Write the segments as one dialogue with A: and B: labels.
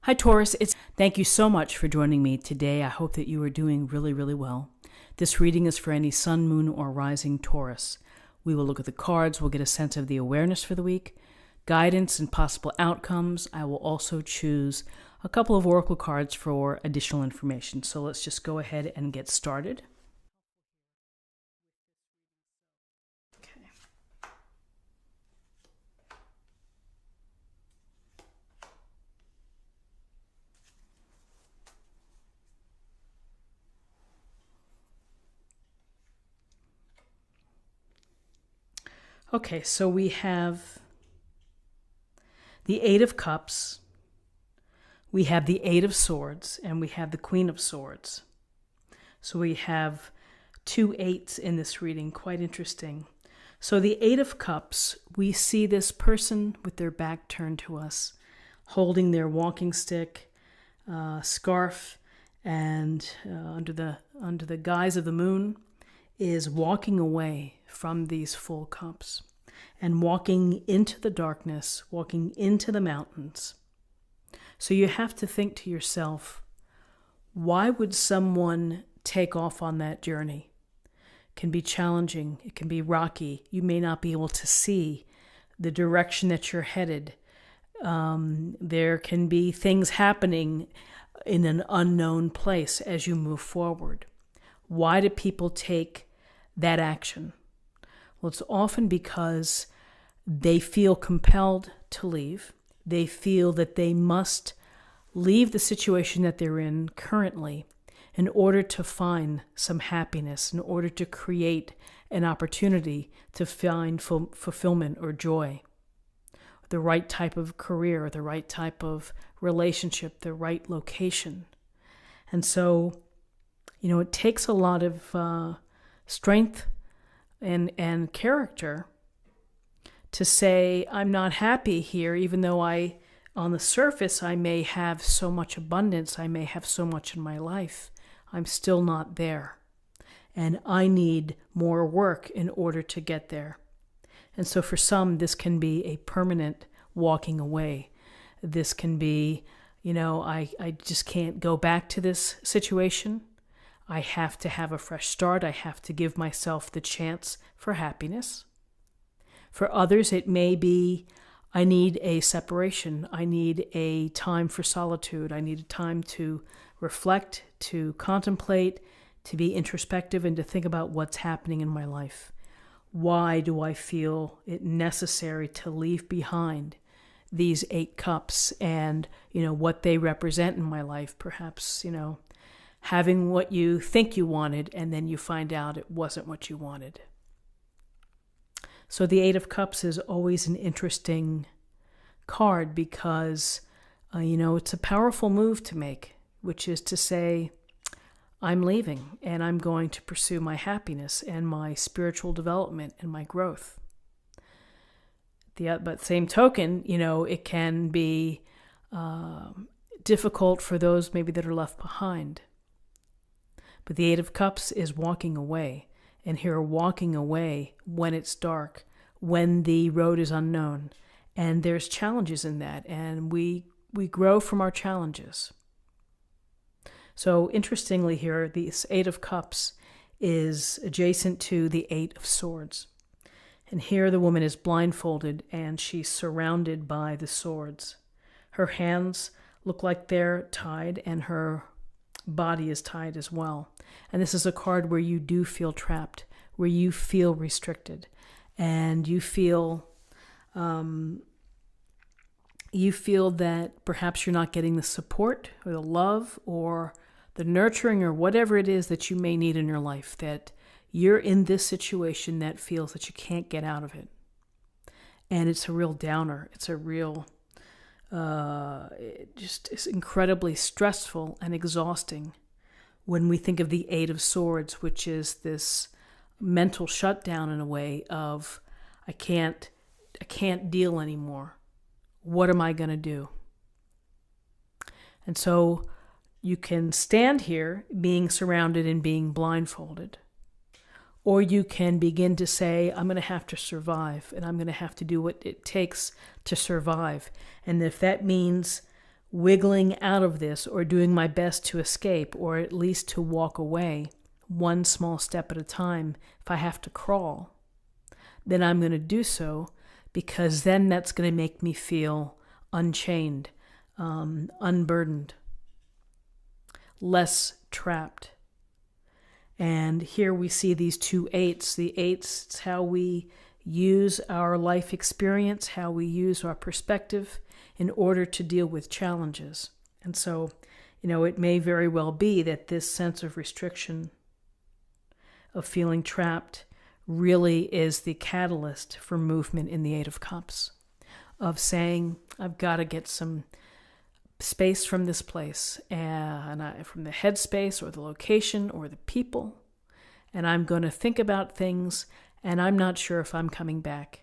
A: Hi Taurus, thank you so much for joining me today. I hope that you are doing really, really well. This reading is for any sun, moon, or rising Taurus. We will look at the cards, we'll get a sense of the awareness for the week, guidance and possible outcomes. I will also choose a couple of oracle cards for additional information. So let's just go ahead and get started. Okay, so we have the Eight of Cups, we have the Eight of Swords, and we have the Queen of Swords. So we have two eights in this reading, quite interesting. So the Eight of Cups, we see this person with their back turned to us, holding their walking stick, scarf, and under the guise of the moon, is walking away from these full cups and walking into the darkness, walking into the mountains. So you have to think to yourself, why would someone take off on that journey? It can be challenging, it can be rocky. You may not be able to see the direction that you're headed. There can be things happening in an unknown place as you move forward. Why do people take that action? Well, it's often because they feel compelled to leave. They feel that they must leave the situation that they're in currently in order to find some happiness, in order to create an opportunity to find fulfillment or joy, the right type of career, the right type of relationship, the right location. And so, it takes a lot of strength and character to say, I'm not happy here, even though on the surface, I may have so much abundance, I may have so much in my life, I'm still not there. And I need more work in order to get there. And so for some, this can be a permanent walking away. This can be, I just can't go back to this situation. I have to have a fresh start. I have to give myself the chance for happiness. For others, it may be, I need a separation. I need a time for solitude. I need a time to reflect, to contemplate, to be introspective, and to think about what's happening in my life. Why do I feel it necessary to leave behind these 8 cups and, what they represent in my life? Perhaps, having what you think you wanted, and then you find out it wasn't what you wanted. So the Eight of Cups is always an interesting card because, it's a powerful move to make, which is to say, I'm leaving and I'm going to pursue my happiness and my spiritual development and my growth. But same token, it can be difficult for those maybe that are left behind. But the Eight of Cups is walking away. And here, walking away when it's dark, when the road is unknown. And there's challenges in that. And we grow from our challenges. So interestingly here, this Eight of Cups is adjacent to the Eight of Swords. And here the woman is blindfolded and she's surrounded by the swords. Her hands look like they're tied and her body is tied as well. And this is a card where you do feel trapped, where you feel restricted, and you feel that perhaps you're not getting the support or the love or the nurturing or whatever it is that you may need in your life, that you're in this situation that feels that you can't get out of it. And it's a real downer. It's a real it's incredibly stressful and exhausting when we think of the Eight of Swords, which is this mental shutdown in a way of, I can't deal anymore. What am I going to do? And so you can stand here being surrounded and being blindfolded. Or you can begin to say, I'm going to have to survive, and I'm going to have to do what it takes to survive. And if that means wiggling out of this or doing my best to escape or at least to walk away one small step at a time. If I have to crawl, then I'm going to do so, because then that's going to make me feel unchained, unburdened, less trapped. And here we see these two eights. The eights, it's how we use our life experience, how we use our perspective in order to deal with challenges. And so, it may very well be that this sense of restriction, of feeling trapped, really is the catalyst for movement in the Eight of Cups, of saying, I've got to get some space from this place, and from the headspace or the location or the people, and I'm going to think about things, and I'm not sure if I'm coming back.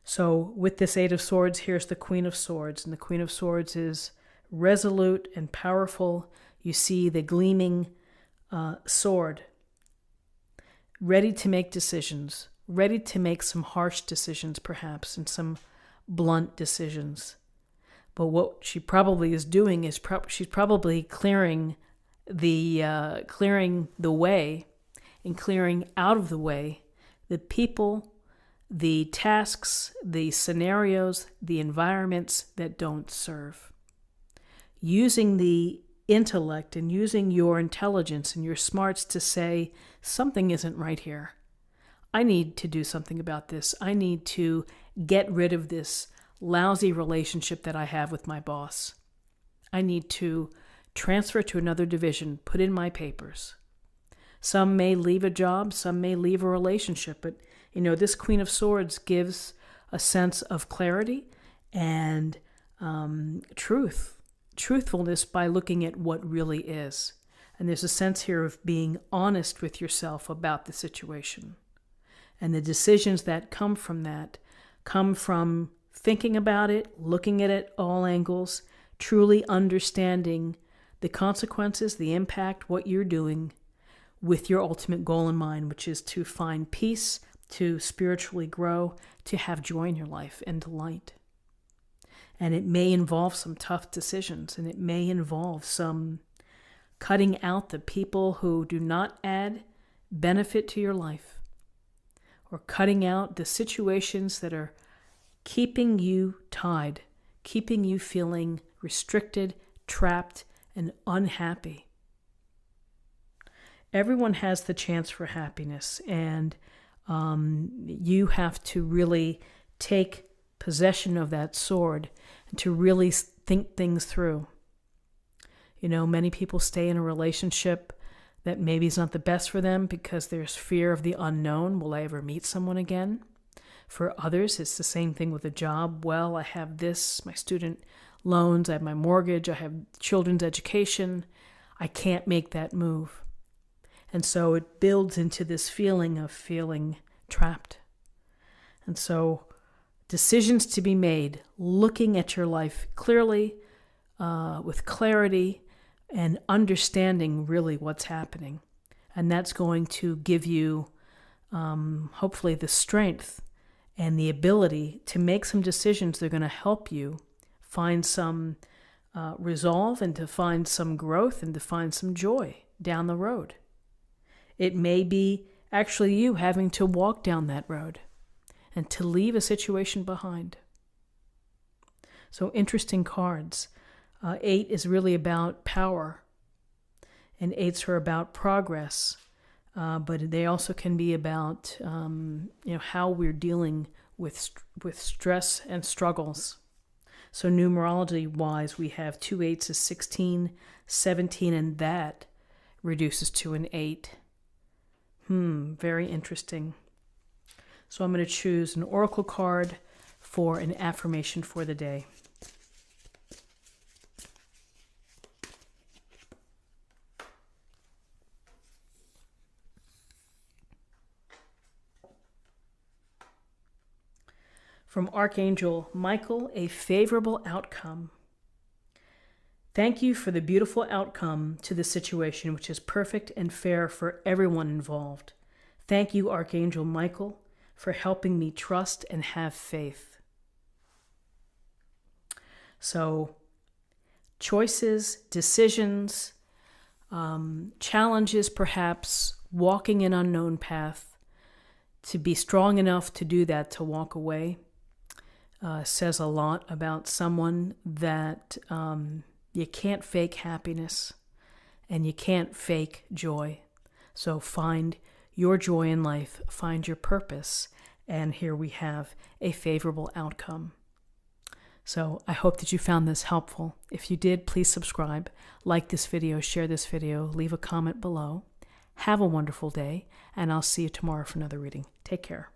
A: So with this Eight of Swords, here's the Queen of Swords, and the Queen of Swords is resolute and powerful. You see the gleaming sword, ready to make decisions, ready to make some harsh decisions perhaps, and some blunt decisions. But what she probably is doing is she's probably clearing the way and clearing out of the way the people, the tasks, the scenarios, the environments that don't serve. Using the intellect and using your intelligence and your smarts to say, something isn't right here. I need to do something about this. I need to get rid of this lousy relationship that I have with my boss. I need to transfer to another division, put in my papers. Some may leave a job, some may leave a relationship, but this Queen of Swords gives a sense of clarity and truthfulness by looking at what really is. And there's a sense here of being honest with yourself about the situation. And the decisions that come from that come from thinking about it, looking at it all angles, truly understanding the consequences, the impact, what you're doing, with your ultimate goal in mind, which is to find peace, to spiritually grow, to have joy in your life and delight. And it may involve some tough decisions, and it may involve some cutting out the people who do not add benefit to your life, or cutting out the situations that are keeping you tied, keeping you feeling restricted, trapped, and unhappy. Everyone has the chance for happiness, and you have to really take possession of that sword and to really think things through. Many people stay in a relationship that maybe is not the best for them because there's fear of the unknown. Will I ever meet someone again? For others, it's the same thing with a job. Well, I have this, my student loans, I have my mortgage, I have children's education. I can't make that move. And so it builds into this feeling of feeling trapped. And so decisions to be made, looking at your life clearly, with clarity, and understanding really what's happening. And that's going to give you, hopefully, the strength and the ability to make some decisions that are going to help you find some resolve and to find some growth and to find some joy down the road. It may be actually you having to walk down that road and to leave a situation behind. So interesting cards. 8 is really about power, and 8s are about progress, but they also can be about how we're dealing with stress and struggles. So numerology-wise, we have 2 8s is 16, 17, and that reduces to an 8. Very interesting. So I'm going to choose an oracle card for an affirmation for the day. From Archangel Michael, a favorable outcome. Thank you for the beautiful outcome to the situation, which is perfect and fair for everyone involved. Thank you, Archangel Michael, for helping me trust and have faith. So choices, decisions, challenges, perhaps walking an unknown path, to be strong enough to do that, to walk away, says a lot about someone that you can't fake happiness and you can't fake joy. So find your joy in life, find your purpose, and here we have a favorable outcome. So I hope that you found this helpful. If you did, please subscribe, like this video, share this video, leave a comment below. Have a wonderful day, and I'll see you tomorrow for another reading. Take care.